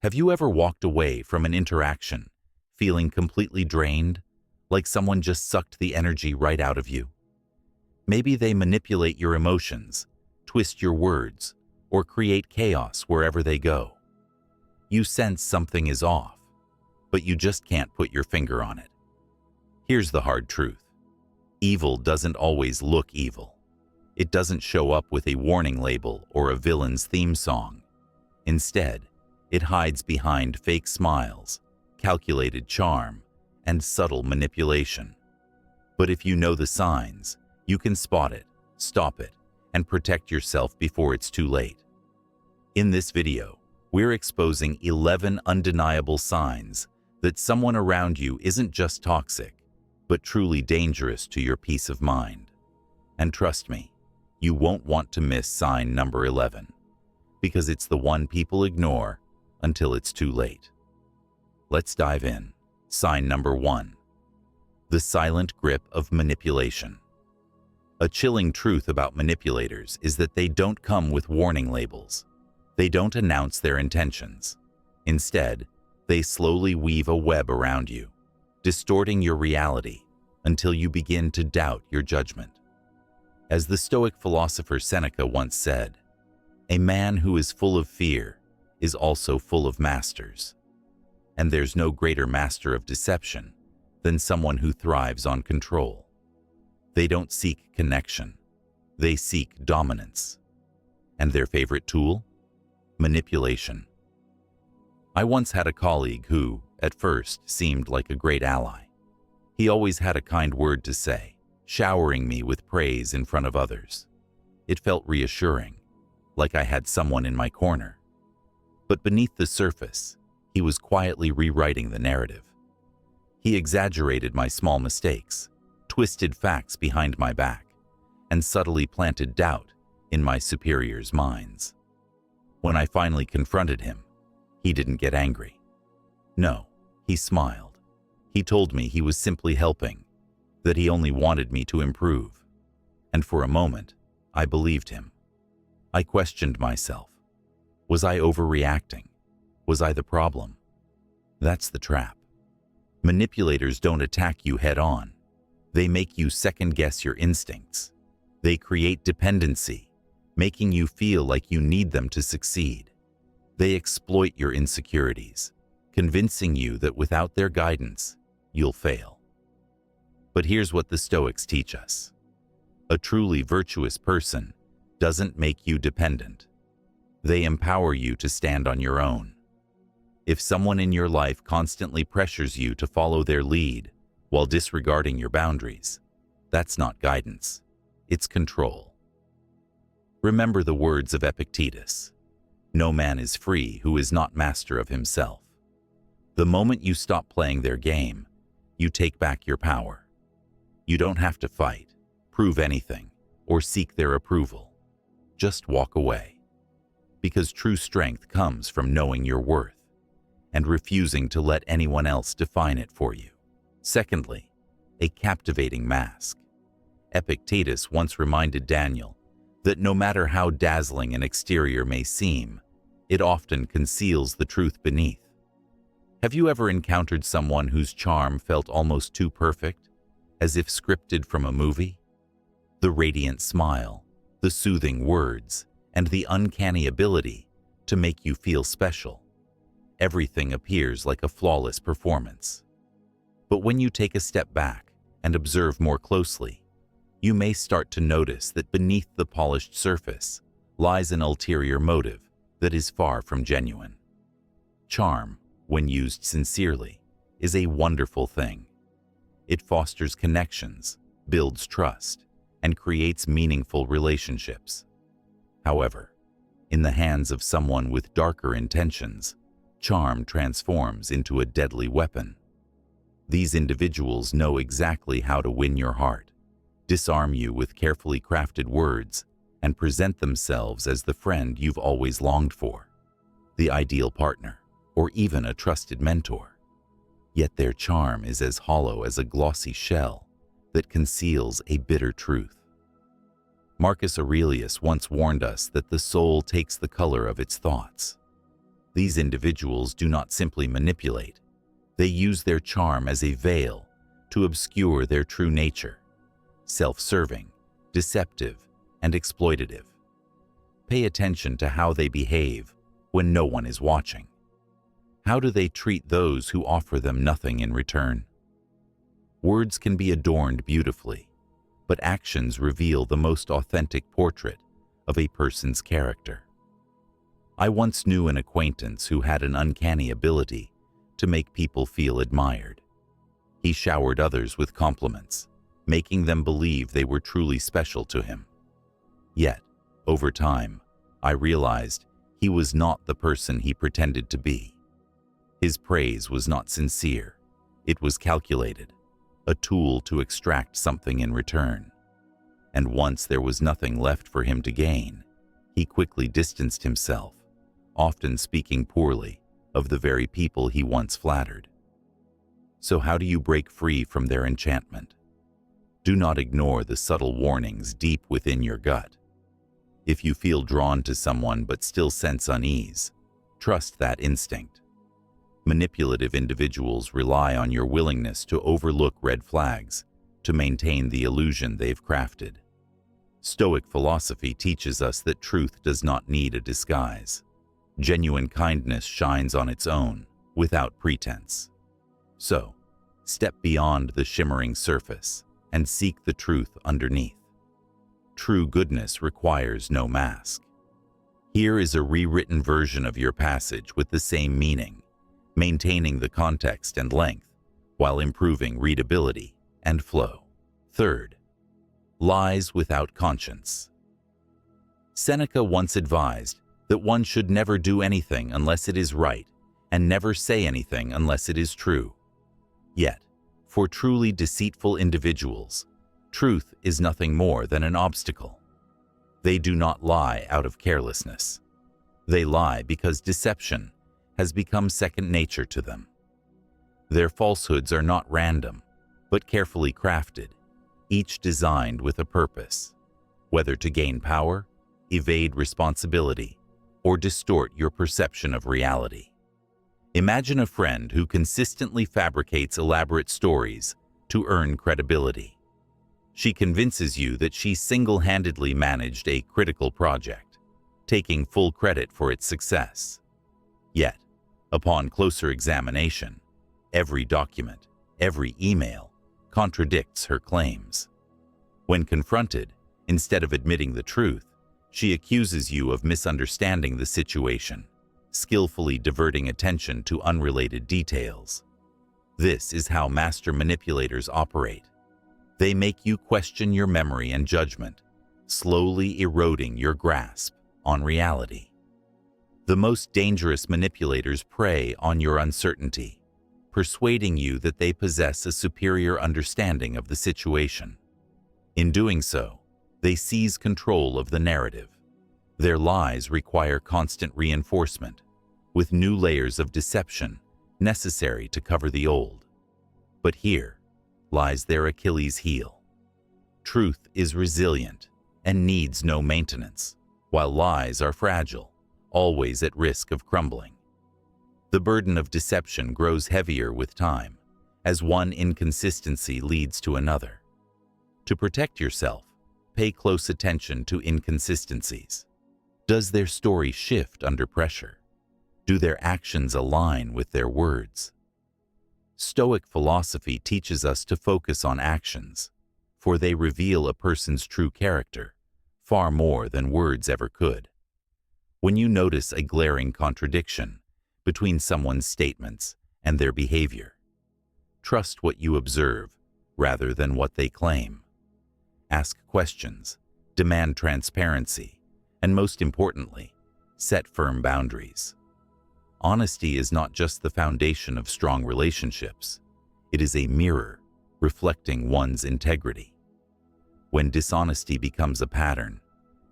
Have you ever walked away from an interaction, feeling completely drained, like someone just sucked the energy right out of you? Maybe they manipulate your emotions, twist your words, or create chaos wherever they go. You sense something is off, but you just can't put your finger on it. Here's the hard truth. Evil doesn't always look evil. It doesn't show up with a warning label or a villain's theme song. Instead, it hides behind fake smiles, calculated charm, and subtle manipulation. But if you know the signs, you can spot it, stop it, and protect yourself before it's too late. In this video, we're exposing 11 undeniable signs that someone around you isn't just toxic, but truly dangerous to your peace of mind. And trust me, you won't want to miss sign number 11, because it's the one people ignore until it's too late. Let's dive in. Sign number 1. The silent grip of manipulation. A chilling truth about manipulators is that they don't come with warning labels. They don't announce their intentions. Instead, they slowly weave a web around you, distorting your reality until you begin to doubt your judgment. As the Stoic philosopher Seneca once said, "A man who is full of fear is also full of masters." And there's no greater master of deception than someone who thrives on control. They don't seek connection. They seek dominance. And their favorite tool? Manipulation. I once had a colleague who, at first, seemed like a great ally. He always had a kind word to say, showering me with praise in front of others. It felt reassuring, like I had someone in my corner. But beneath the surface, he was quietly rewriting the narrative. He exaggerated my small mistakes, twisted facts behind my back, and subtly planted doubt in my superiors' minds. When I finally confronted him, he didn't get angry. No, he smiled. He told me he was simply helping, that he only wanted me to improve. And for a moment, I believed him. I questioned myself. Was I overreacting? Was I the problem? That's the trap. Manipulators don't attack you head-on. They make you second-guess your instincts. They create dependency, making you feel like you need them to succeed. They exploit your insecurities, convincing you that without their guidance, you'll fail. But here's what the Stoics teach us. A truly virtuous person doesn't make you dependent. They empower you to stand on your own. If someone in your life constantly pressures you to follow their lead while disregarding your boundaries, that's not guidance, it's control. Remember the words of Epictetus, "No man is free who is not master of himself." The moment you stop playing their game, you take back your power. You don't have to fight, prove anything, or seek their approval. Just walk away. Because true strength comes from knowing your worth and refusing to let anyone else define it for you. Secondly, a captivating mask. Epictetus once reminded Daniel that no matter how dazzling an exterior may seem, it often conceals the truth beneath. Have you ever encountered someone whose charm felt almost too perfect, as if scripted from a movie? The radiant smile, the soothing words, and the uncanny ability to make you feel special. Everything appears like a flawless performance. But when you take a step back and observe more closely, you may start to notice that beneath the polished surface lies an ulterior motive that is far from genuine. Charm, when used sincerely, is a wonderful thing. It fosters connections, builds trust, and creates meaningful relationships. However, in the hands of someone with darker intentions, charm transforms into a deadly weapon. These individuals know exactly how to win your heart, disarm you with carefully crafted words, and present themselves as the friend you've always longed for, the ideal partner, or even a trusted mentor. Yet their charm is as hollow as a glossy shell that conceals a bitter truth. Marcus Aurelius once warned us that the soul takes the color of its thoughts. These individuals do not simply manipulate. They use their charm as a veil to obscure their true nature, self-serving, deceptive, and exploitative. Pay attention to how they behave when no one is watching. How do they treat those who offer them nothing in return? Words can be adorned beautifully, but actions reveal the most authentic portrait of a person's character. I once knew an acquaintance who had an uncanny ability to make people feel admired. He showered others with compliments, making them believe they were truly special to him. Yet, over time, I realized he was not the person he pretended to be. His praise was not sincere. It was calculated, a tool to extract something in return. And once there was nothing left for him to gain, he quickly distanced himself, often speaking poorly of the very people he once flattered. So how do you break free from their enchantment? Do not ignore the subtle warnings deep within your gut. If you feel drawn to someone but still sense unease, trust that instinct. Manipulative individuals rely on your willingness to overlook red flags to maintain the illusion they've crafted. Stoic philosophy teaches us that truth does not need a disguise. Genuine kindness shines on its own, without pretense. So, step beyond the shimmering surface and seek the truth underneath. True goodness requires no mask. Here is a rewritten version of your passage with the same meaning, maintaining the context and length while improving readability and flow. Third, lies without conscience. Seneca once advised that one should never do anything unless it is right and never say anything unless it is true. Yet, for truly deceitful individuals, truth is nothing more than an obstacle. They do not lie out of carelessness. They lie because deception has become second nature to them. Their falsehoods are not random, but carefully crafted, each designed with a purpose, whether to gain power, evade responsibility, or distort your perception of reality. Imagine a friend who consistently fabricates elaborate stories to earn credibility. She convinces you that she single-handedly managed a critical project, taking full credit for its success. Yet, upon closer examination, every document, every email, contradicts her claims. When confronted, instead of admitting the truth, she accuses you of misunderstanding the situation, skillfully diverting attention to unrelated details. This is how master manipulators operate. They make you question your memory and judgment, slowly eroding your grasp on reality. The most dangerous manipulators prey on your uncertainty, persuading you that they possess a superior understanding of the situation. In doing so, they seize control of the narrative. Their lies require constant reinforcement, with new layers of deception necessary to cover the old. But here lies their Achilles heel. Truth is resilient and needs no maintenance, while lies are fragile, always at risk of crumbling. The burden of deception grows heavier with time, as one inconsistency leads to another. To protect yourself, pay close attention to inconsistencies. Does their story shift under pressure? Do their actions align with their words? Stoic philosophy teaches us to focus on actions, for they reveal a person's true character far more than words ever could. When you notice a glaring contradiction between someone's statements and their behavior, trust what you observe rather than what they claim. Ask questions, demand transparency, and most importantly, set firm boundaries. Honesty is not just the foundation of strong relationships. It is a mirror reflecting one's integrity. When dishonesty becomes a pattern,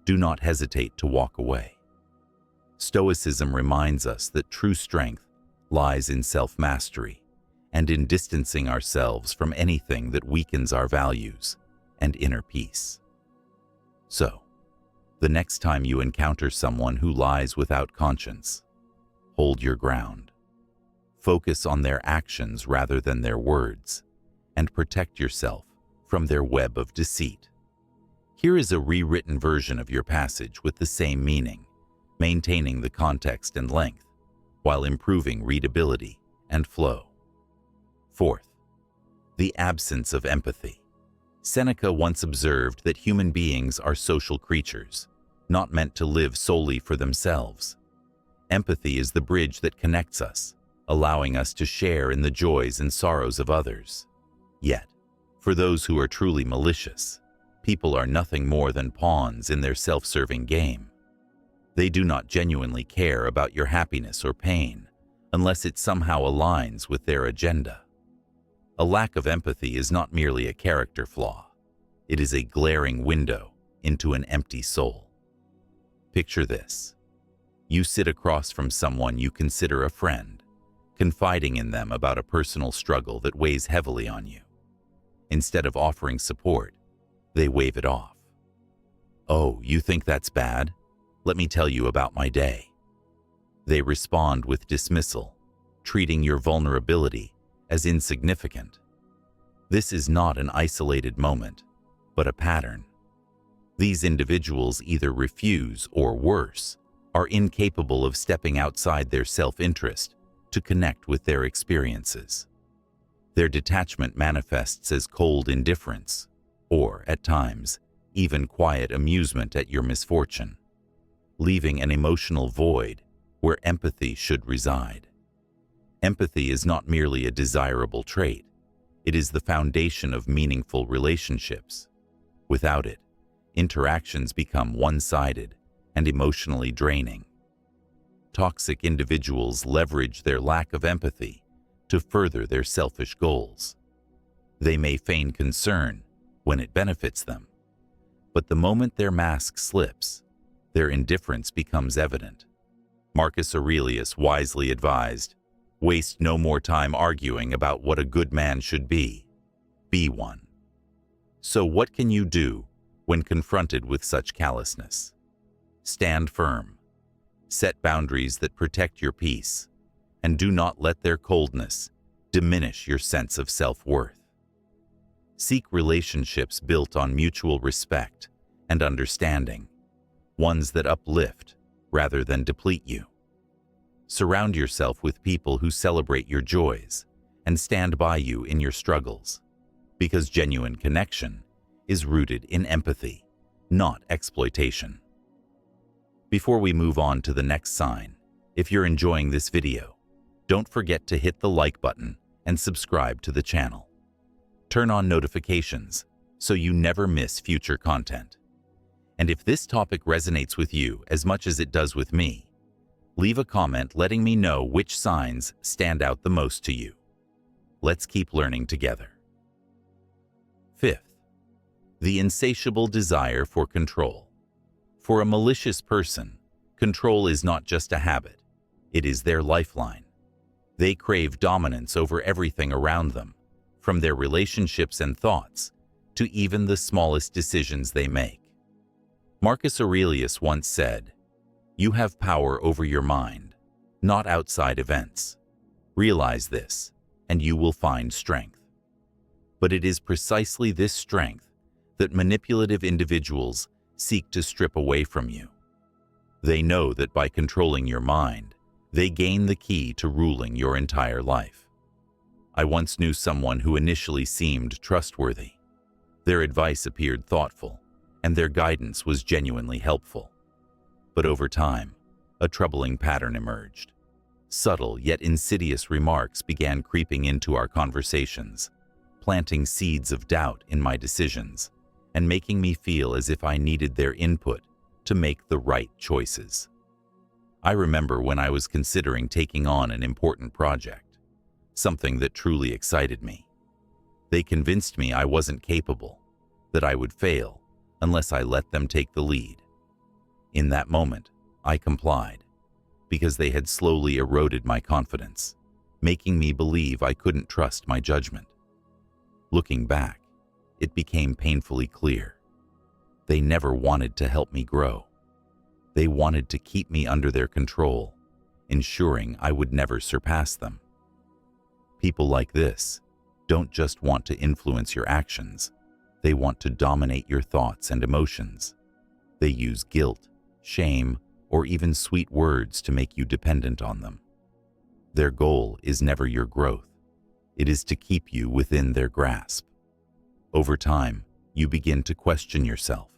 do not hesitate to walk away. Stoicism reminds us that true strength lies in self-mastery and in distancing ourselves from anything that weakens our values and inner peace. So, the next time you encounter someone who lies without conscience, hold your ground. Focus on their actions rather than their words, and protect yourself from their web of deceit. Here is a rewritten version of your passage with the same meaning, maintaining the context and length, while improving readability and flow. Fourth, the absence of empathy. Seneca once observed that human beings are social creatures, not meant to live solely for themselves. Empathy is the bridge that connects us, allowing us to share in the joys and sorrows of others. Yet, for those who are truly malicious, people are nothing more than pawns in their self-serving game. They do not genuinely care about your happiness or pain, unless it somehow aligns with their agenda. A lack of empathy is not merely a character flaw. It is a glaring window into an empty soul. Picture this. You sit across from someone you consider a friend, confiding in them about a personal struggle that weighs heavily on you. Instead of offering support, they wave it off. "Oh, you think that's bad? Let me tell you about my day." They respond with dismissal, treating your vulnerability as insignificant. This is not an isolated moment, but a pattern. These individuals either refuse or, worse, are incapable of stepping outside their self-interest to connect with their experiences. Their detachment manifests as cold indifference, or, at times, even quiet amusement at your misfortune, leaving an emotional void where empathy should reside. Empathy is not merely a desirable trait, it is the foundation of meaningful relationships. Without it, interactions become one-sided and emotionally draining. Toxic individuals leverage their lack of empathy to further their selfish goals. They may feign concern when it benefits them, but the moment their mask slips, their indifference becomes evident. Marcus Aurelius wisely advised, "Waste no more time arguing about what a good man should be. Be one." So what can you do when confronted with such callousness? Stand firm. Set boundaries that protect your peace, and do not let their coldness diminish your sense of self-worth. Seek relationships built on mutual respect and understanding, ones that uplift rather than deplete you. Surround yourself with people who celebrate your joys and stand by you in your struggles, because genuine connection is rooted in empathy, not exploitation. Before we move on to the next sign, if you're enjoying this video, don't forget to hit the like button and subscribe to the channel. Turn on notifications so you never miss future content. And if this topic resonates with you as much as it does with me, leave a comment letting me know which signs stand out the most to you. Let's keep learning together. Fifth, the insatiable desire for control. For a malicious person, control is not just a habit, it is their lifeline. They crave dominance over everything around them, from their relationships and thoughts to even the smallest decisions they make. Marcus Aurelius once said, "You have power over your mind, not outside events. Realize this, and you will find strength." But it is precisely this strength that manipulative individuals seek to strip away from you. They know that by controlling your mind, they gain the key to ruling your entire life. I once knew someone who initially seemed trustworthy. Their advice appeared thoughtful, and their guidance was genuinely helpful. But over time, a troubling pattern emerged. Subtle yet insidious remarks began creeping into our conversations, planting seeds of doubt in my decisions, and making me feel as if I needed their input to make the right choices. I remember when I was considering taking on an important project, something that truly excited me. They convinced me I wasn't capable, that I would fail unless I let them take the lead. In that moment, I complied, because they had slowly eroded my confidence, making me believe I couldn't trust my judgment. Looking back, it became painfully clear. They never wanted to help me grow. They wanted to keep me under their control, ensuring I would never surpass them. People like this don't just want to influence your actions, they want to dominate your thoughts and emotions. They use guilt, shame, or even sweet words to make you dependent on them. Their goal is never your growth. It is to keep you within their grasp. Over time, you begin to question yourself,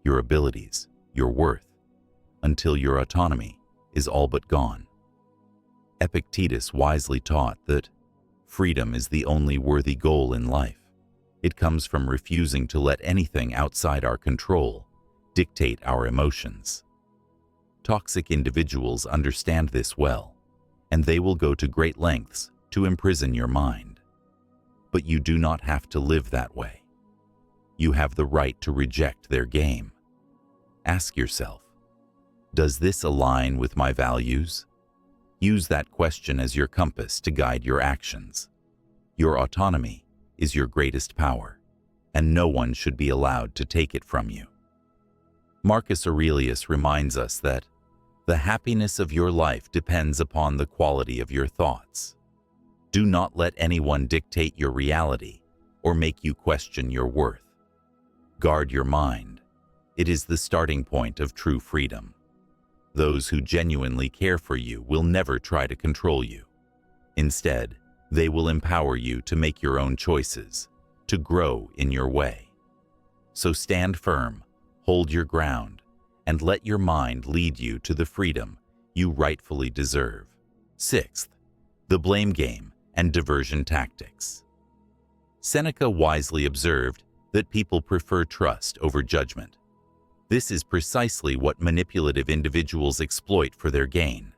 your abilities, your worth, until your autonomy is all but gone. Epictetus wisely taught that freedom is the only worthy goal in life. It comes from refusing to let anything outside our control dictate our emotions. Toxic individuals understand this well, and they will go to great lengths to imprison your mind. But you do not have to live that way. You have the right to reject their game. Ask yourself, does this align with my values? Use that question as your compass to guide your actions. Your autonomy is your greatest power, and no one should be allowed to take it from you. Marcus Aurelius reminds us that the happiness of your life depends upon the quality of your thoughts. Do not let anyone dictate your reality or make you question your worth. Guard your mind. It is the starting point of true freedom. Those who genuinely care for you will never try to control you. Instead, they will empower you to make your own choices, to grow in your way. So stand firm, hold your ground, and let your mind lead you to the freedom you rightfully deserve. Sixth, the blame game and diversion tactics. Seneca wisely observed that people prefer trust over judgment. This is precisely what manipulative individuals exploit for their gain.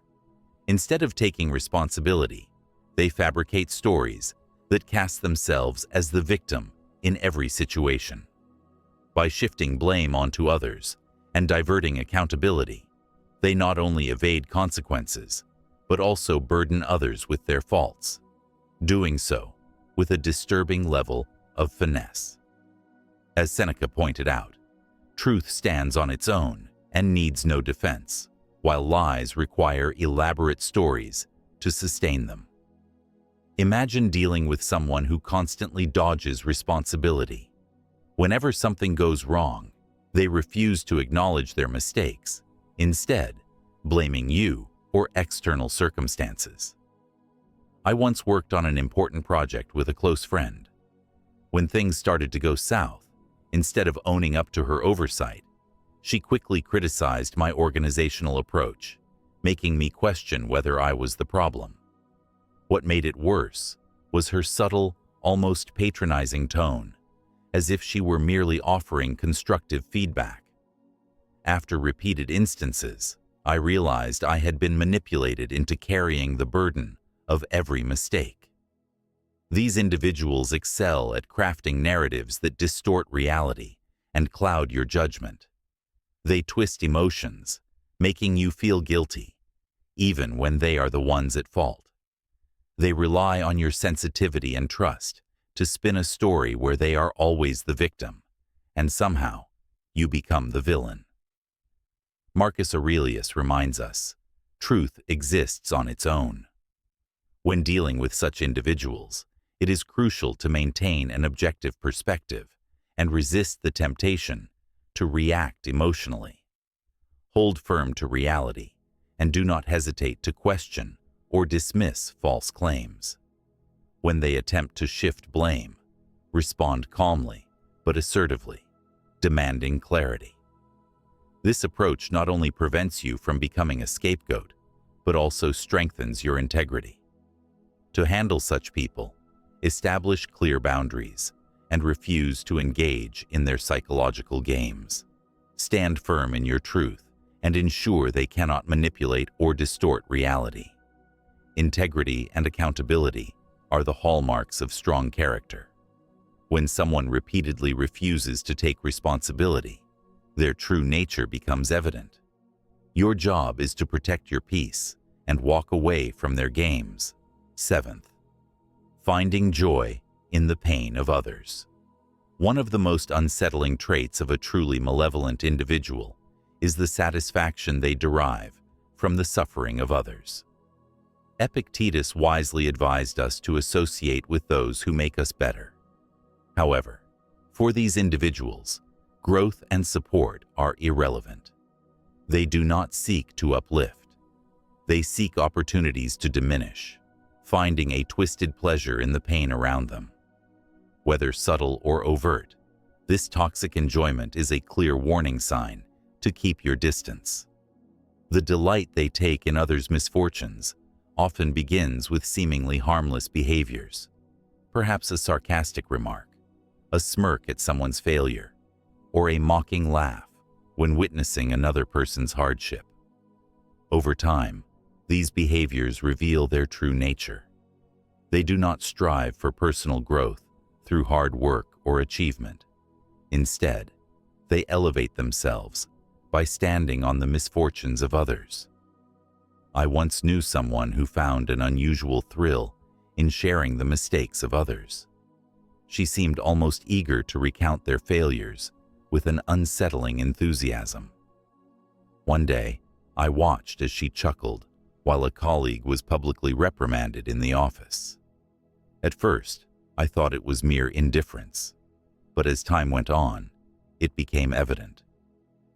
Instead of taking responsibility, they fabricate stories that cast themselves as the victim in every situation. By shifting blame onto others and diverting accountability, they not only evade consequences, but also burden others with their faults, doing so with a disturbing level of finesse. As Seneca pointed out, truth stands on its own and needs no defense, while lies require elaborate stories to sustain them. Imagine dealing with someone who constantly dodges responsibility. Whenever something goes wrong, they refuse to acknowledge their mistakes, instead blaming you or external circumstances. I once worked on an important project with a close friend. When things started to go south, instead of owning up to her oversight, she quickly criticized my organizational approach, making me question whether I was the problem. What made it worse was her subtle, almost patronizing tone, as if she were merely offering constructive feedback. After repeated instances, I realized I had been manipulated into carrying the burden of every mistake. These individuals excel at crafting narratives that distort reality and cloud your judgment. They twist emotions, making you feel guilty, even when they are the ones at fault. They rely on your sensitivity and trust to spin a story where they are always the victim, and somehow you become the villain. Marcus Aurelius reminds us, truth exists on its own. When dealing with such individuals, it is crucial to maintain an objective perspective and resist the temptation to react emotionally. Hold firm to reality and do not hesitate to question or dismiss false claims. When they attempt to shift blame, respond calmly but assertively, demanding clarity. This approach not only prevents you from becoming a scapegoat, but also strengthens your integrity. To handle such people, establish clear boundaries and refuse to engage in their psychological games. Stand firm in your truth and ensure they cannot manipulate or distort reality. Integrity and accountability are the hallmarks of strong character. When someone repeatedly refuses to take responsibility, their true nature becomes evident. Your job is to protect your peace and walk away from their games. Seventh, finding joy in the pain of others. One of the most unsettling traits of a truly malevolent individual is the satisfaction they derive from the suffering of others. Epictetus wisely advised us to associate with those who make us better. However, for these individuals, growth and support are irrelevant. They do not seek to uplift. They seek opportunities to diminish, finding a twisted pleasure in the pain around them. Whether subtle or overt, this toxic enjoyment is a clear warning sign to keep your distance. The delight they take in others' misfortunes often begins with seemingly harmless behaviors, perhaps a sarcastic remark, a smirk at someone's failure, or a mocking laugh when witnessing another person's hardship. Over time, these behaviors reveal their true nature. They do not strive for personal growth through hard work or achievement. Instead, they elevate themselves by standing on the misfortunes of others. I once knew someone who found an unusual thrill in sharing the mistakes of others. She seemed almost eager to recount their failures with an unsettling enthusiasm. One day, I watched as she chuckled while a colleague was publicly reprimanded in the office. At first, I thought it was mere indifference, but as time went on, it became evident.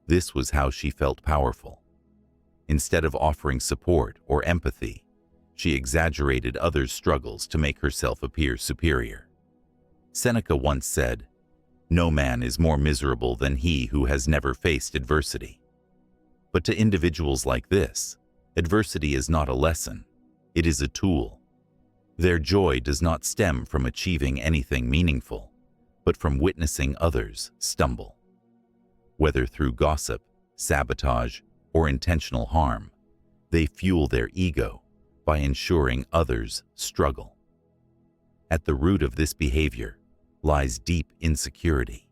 This was how she felt powerful. Instead of offering support or empathy, she exaggerated others' struggles to make herself appear superior. Seneca once said, "No man is more miserable than he who has never faced adversity." But to individuals like this, adversity is not a lesson, it is a tool. Their joy does not stem from achieving anything meaningful, but from witnessing others stumble. Whether through gossip, sabotage, or intentional harm, they fuel their ego by ensuring others struggle. At the root of this behavior lies deep insecurity.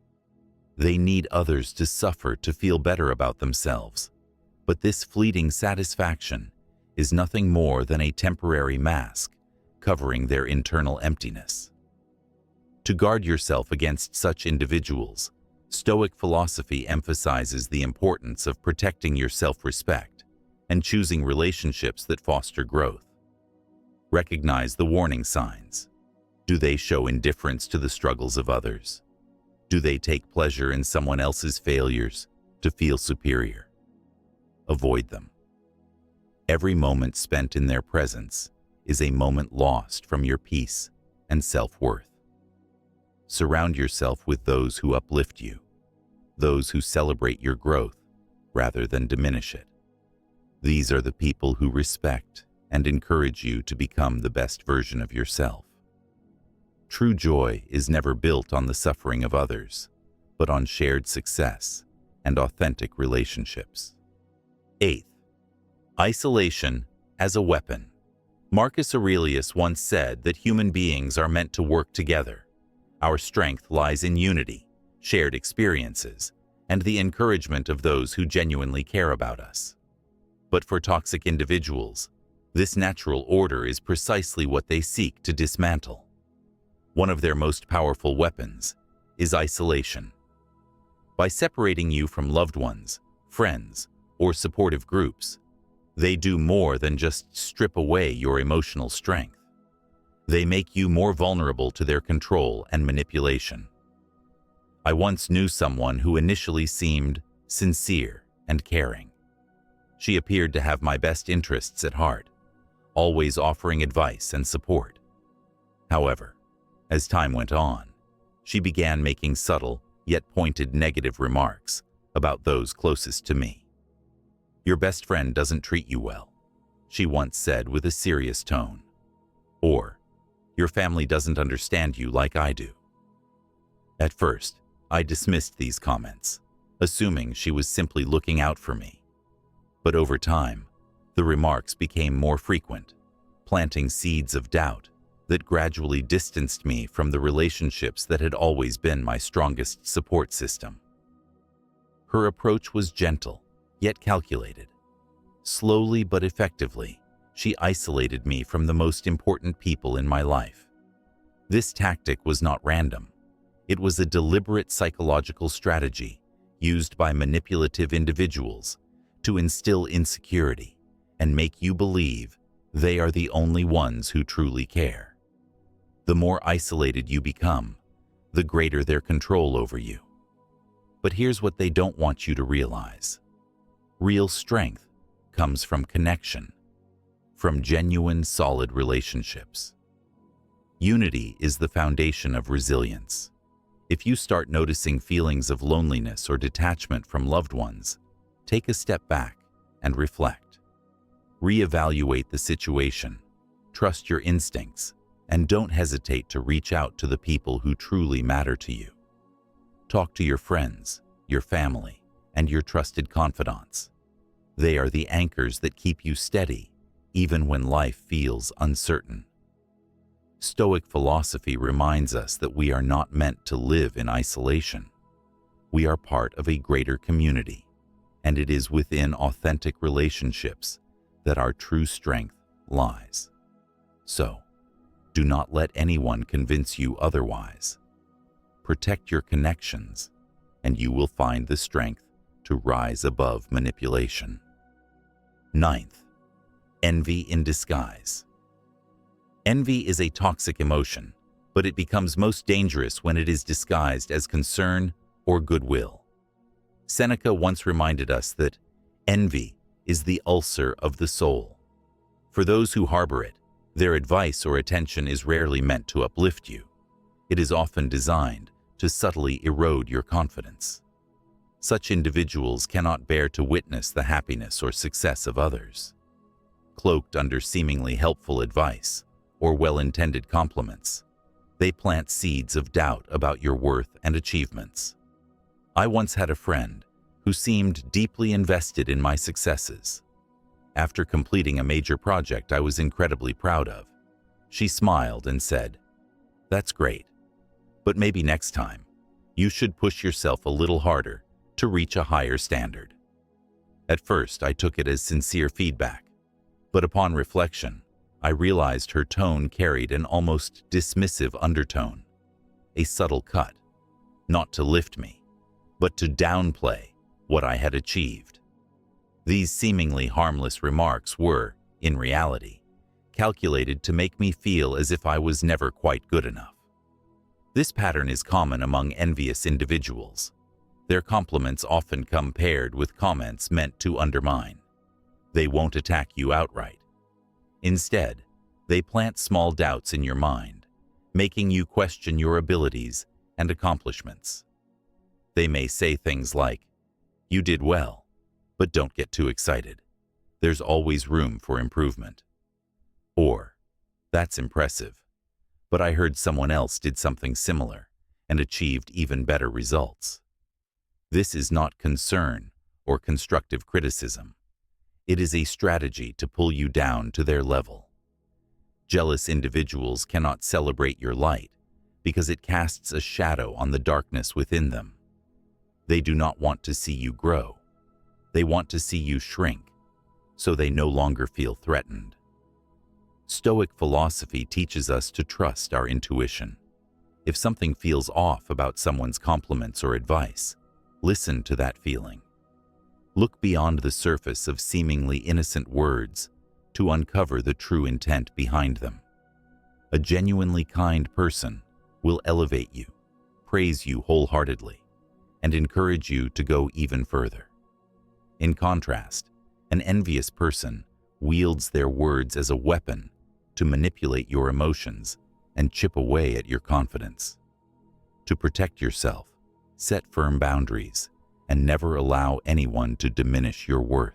They need others to suffer to feel better about themselves, but this fleeting satisfaction is nothing more than a temporary mask covering their internal emptiness. To guard yourself against such individuals, Stoic philosophy emphasizes the importance of protecting your self-respect and choosing relationships that foster growth. Recognize the warning signs. Do they show indifference to the struggles of others? Do they take pleasure in someone else's failures to feel superior? Avoid them. Every moment spent in their presence is a moment lost from your peace and self-worth. Surround yourself with those who uplift you, those who celebrate your growth rather than diminish it. These are the people who respect and encourage you to become the best version of yourself. True joy is never built on the suffering of others, but on shared success and authentic relationships. 8th, isolation as a weapon. Marcus Aurelius once said that human beings are meant to work together. Our strength lies in unity, shared experiences, and the encouragement of those who genuinely care about us. But for toxic individuals, this natural order is precisely what they seek to dismantle. One of their most powerful weapons is isolation. By separating you from loved ones, friends, or supportive groups, they do more than just strip away your emotional strength. They make you more vulnerable to their control and manipulation. I once knew someone who initially seemed sincere and caring. She appeared to have my best interests at heart, always offering advice and support. However, as time went on, she began making subtle yet pointed negative remarks about those closest to me. "Your best friend doesn't treat you well," she once said with a serious tone. Or, "Your family doesn't understand you like I do." At first, I dismissed these comments, assuming she was simply looking out for me. But over time, the remarks became more frequent, planting seeds of doubt that gradually distanced me from the relationships that had always been my strongest support system. Her approach was gentle, yet calculated. Slowly but effectively, she isolated me from the most important people in my life. This tactic was not random. It was a deliberate psychological strategy used by manipulative individuals to instill insecurity and make you believe They are the only ones who truly care. The more isolated you become, the greater their control over you. But here's what they don't want you to realize. Real strength comes from connection, from genuine, solid relationships. Unity is the foundation of resilience. If you start noticing feelings of loneliness or detachment from loved ones, take a step back and reflect. Reevaluate the situation, trust your instincts, and don't hesitate to reach out to the people who truly matter to you. Talk to your friends, your family, and your trusted confidants. They are the anchors that keep you steady, even when life feels uncertain. Stoic philosophy reminds us that we are not meant to live in isolation. We are part of a greater community, and it is within authentic relationships that our true strength lies. So, do not let anyone convince you otherwise. Protect your connections, and you will find the strength to rise above manipulation. Ninth, envy in disguise. Envy is a toxic emotion, but it becomes most dangerous when it is disguised as concern or goodwill. Seneca once reminded us that envy is the ulcer of the soul. For those who harbor it, their advice or attention is rarely meant to uplift you. It is often designed to subtly erode your confidence. Such individuals cannot bear to witness the happiness or success of others. Cloaked under seemingly helpful advice or well-intended compliments, they plant seeds of doubt about your worth and achievements. I once had a friend who seemed deeply invested in my successes. After completing a major project I was incredibly proud of, she smiled and said, "That's great, but maybe next time, you should push yourself a little harder to reach a higher standard." At first, I took it as sincere feedback, but upon reflection, I realized her tone carried an almost dismissive undertone, a subtle cut, not to lift me, but to downplay what I had achieved. These seemingly harmless remarks were, in reality, calculated to make me feel as if I was never quite good enough. This pattern is common among envious individuals. Their compliments often come paired with comments meant to undermine. They won't attack you outright. Instead, they plant small doubts in your mind, making you question your abilities and accomplishments. They may say things like, "You did well, but don't get too excited. There's always room for improvement." Or, "That's impressive, but I heard someone else did something similar and achieved even better results." This is not concern or constructive criticism. It is a strategy to pull you down to their level. Jealous individuals cannot celebrate your light because it casts a shadow on the darkness within them. They do not want to see you grow. They want to see you shrink, so they no longer feel threatened. Stoic philosophy teaches us to trust our intuition. If something feels off about someone's compliments or advice, listen to that feeling. Look beyond the surface of seemingly innocent words to uncover the true intent behind them. A genuinely kind person will elevate you, praise you wholeheartedly, and encourage you to go even further. In contrast, an envious person wields their words as a weapon to manipulate your emotions and chip away at your confidence. To protect yourself, set firm boundaries and never allow anyone to diminish your worth.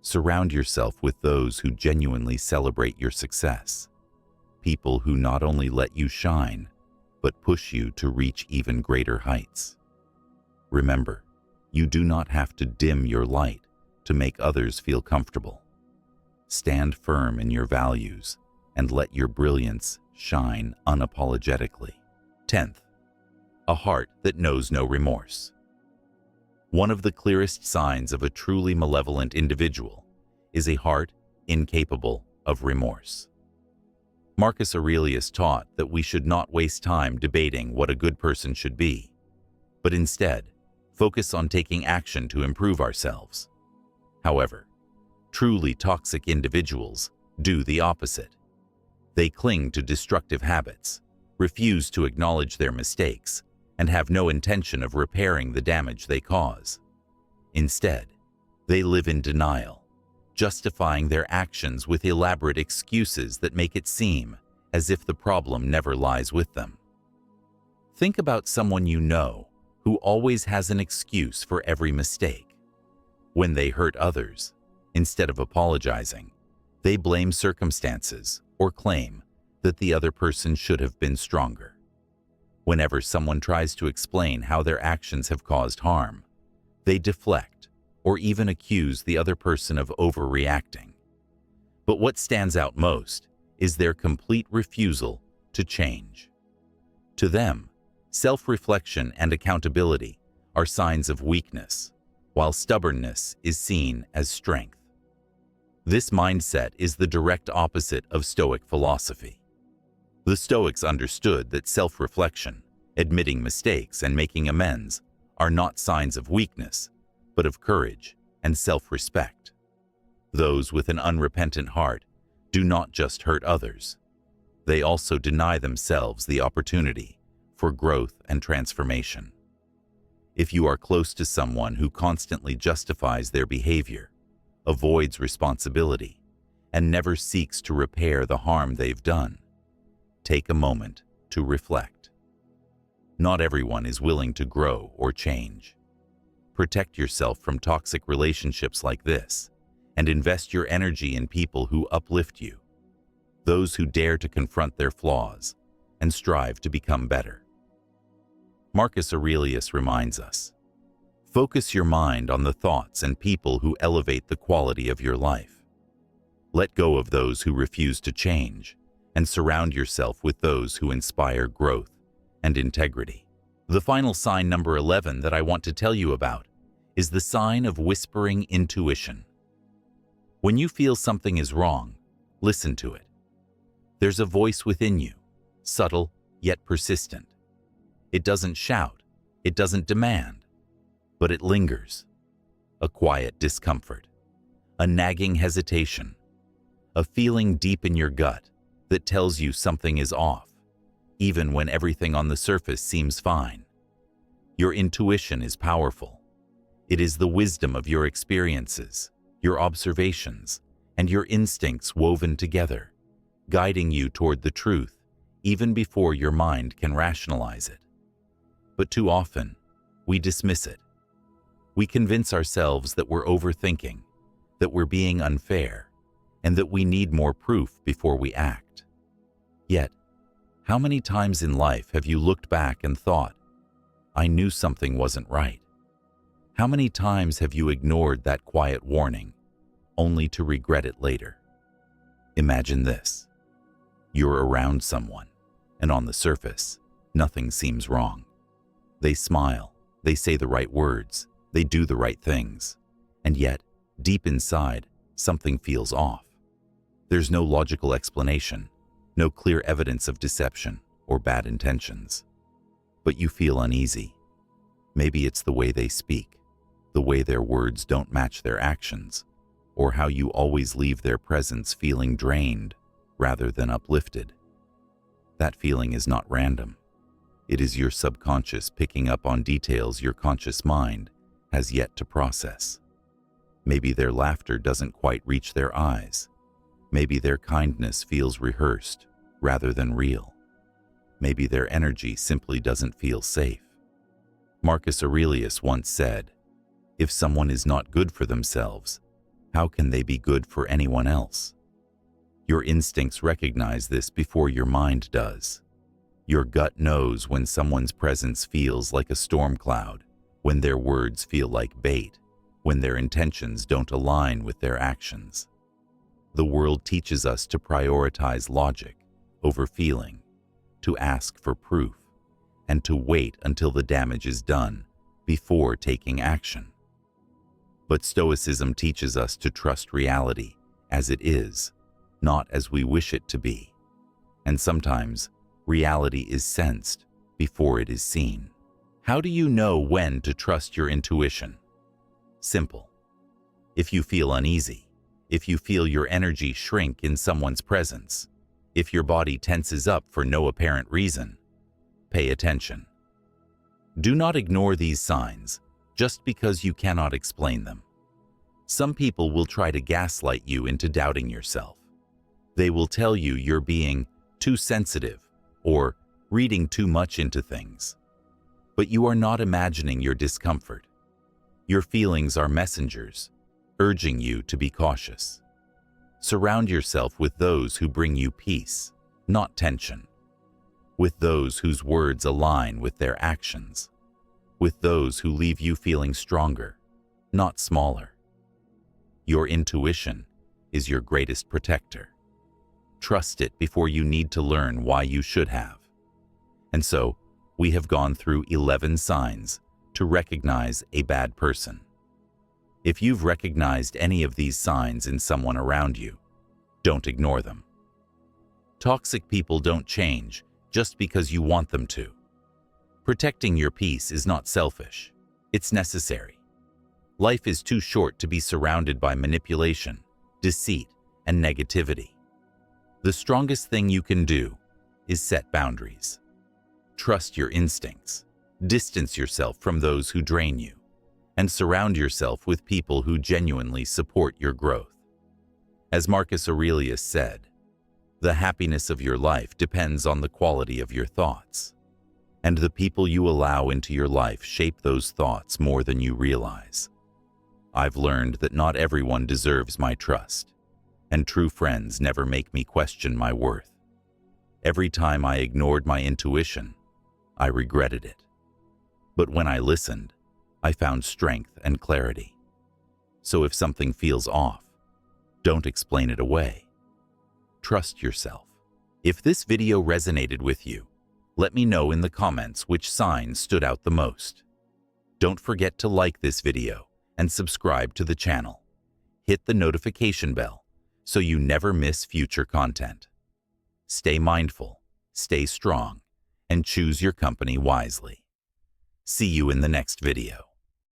Surround yourself with those who genuinely celebrate your success, people who not only let you shine, but push you to reach even greater heights. Remember, you do not have to dim your light to make others feel comfortable. Stand firm in your values and let your brilliance shine unapologetically. 10th, a heart that knows no remorse. One of the clearest signs of a truly malevolent individual is a heart incapable of remorse. Marcus Aurelius taught that we should not waste time debating what a good person should be, but instead focus on taking action to improve ourselves. However, truly toxic individuals do the opposite. They cling to destructive habits, refuse to acknowledge their mistakes, and have no intention of repairing the damage they cause. Instead, they live in denial, justifying their actions with elaborate excuses that make it seem as if the problem never lies with them. Think about someone you know who always has an excuse for every mistake. When they hurt others, instead of apologizing, they blame circumstances or claim that the other person should have been stronger. Whenever someone tries to explain how their actions have caused harm, they deflect or even accuse the other person of overreacting. But what stands out most is their complete refusal to change. To them, self-reflection and accountability are signs of weakness, while stubbornness is seen as strength. This mindset is the direct opposite of Stoic philosophy. The Stoics understood that self-reflection, admitting mistakes and making amends, are not signs of weakness, but of courage and self-respect. Those with an unrepentant heart do not just hurt others. They also deny themselves the opportunity for growth and transformation. If you are close to someone who constantly justifies their behavior, avoids responsibility, and never seeks to repair the harm they've done, take a moment to reflect. Not everyone is willing to grow or change. Protect yourself from toxic relationships like this, and invest your energy in people who uplift you, those who dare to confront their flaws and strive to become better. Marcus Aurelius reminds us, focus your mind on the thoughts and people who elevate the quality of your life. Let go of those who refuse to change, and surround yourself with those who inspire growth and integrity. The final sign, number 11, that I want to tell you about is the sign of whispering intuition. When you feel something is wrong, listen to it. There's a voice within you, subtle yet persistent. It doesn't shout, it doesn't demand, but it lingers. A quiet discomfort, a nagging hesitation, a feeling deep in your gut that tells you something is off, even when everything on the surface seems fine. Your intuition is powerful. It is the wisdom of your experiences, your observations, and your instincts woven together, guiding you toward the truth even before your mind can rationalize it. But too often, we dismiss it. We convince ourselves that we're overthinking, that we're being unfair, and that we need more proof before we act. Yet, how many times in life have you looked back and thought, I knew something wasn't right? How many times have you ignored that quiet warning, only to regret it later? Imagine this. You're around someone, and on the surface, nothing seems wrong. They smile, they say the right words, they do the right things, and yet, deep inside, something feels off. There's no logical explanation, no clear evidence of deception or bad intentions. But you feel uneasy. Maybe it's the way they speak, the way their words don't match their actions, or how you always leave their presence feeling drained rather than uplifted. That feeling is not random. It is your subconscious picking up on details your conscious mind has yet to process. Maybe their laughter doesn't quite reach their eyes. Maybe their kindness feels rehearsed rather than real. Maybe their energy simply doesn't feel safe. Marcus Aurelius once said, "If someone is not good for themselves, how can they be good for anyone else?" Your instincts recognize this before your mind does. Your gut knows when someone's presence feels like a storm cloud, when their words feel like bait, when their intentions don't align with their actions. The world teaches us to prioritize logic over feeling, to ask for proof, and to wait until the damage is done before taking action. But Stoicism teaches us to trust reality as it is, not as we wish it to be. And sometimes, reality is sensed before it is seen. How do you know when to trust your intuition? Simple. If you feel uneasy, if you feel your energy shrink in someone's presence, if your body tenses up for no apparent reason, pay attention. Do not ignore these signs just because you cannot explain them. Some people will try to gaslight you into doubting yourself. They will tell you you're being too sensitive or reading too much into things. But you are not imagining your discomfort. Your feelings are messengers, urging you to be cautious. Surround yourself with those who bring you peace, not tension. With those whose words align with their actions. With those who leave you feeling stronger, not smaller. Your intuition is your greatest protector. Trust it before you need to learn why you should have. And so, we have gone through 11 signs to recognize a bad person. If you've recognized any of these signs in someone around you, don't ignore them. Toxic people don't change just because you want them to. Protecting your peace is not selfish. It's necessary. Life is too short to be surrounded by manipulation, deceit, and negativity. The strongest thing you can do is set boundaries. Trust your instincts. Distance yourself from those who drain you, and surround yourself with people who genuinely support your growth. As Marcus Aurelius said, the happiness of your life depends on the quality of your thoughts, and the people you allow into your life shape those thoughts more than you realize. I've learned that not everyone deserves my trust, and true friends never make me question my worth. Every time I ignored my intuition, I regretted it. But when I listened, I found strength and clarity. So if something feels off, don't explain it away. Trust yourself. If this video resonated with you, let me know in the comments which sign stood out the most. Don't forget to like this video and subscribe to the channel. Hit the notification bell so you never miss future content. Stay mindful, stay strong, and choose your company wisely. See you in the next video.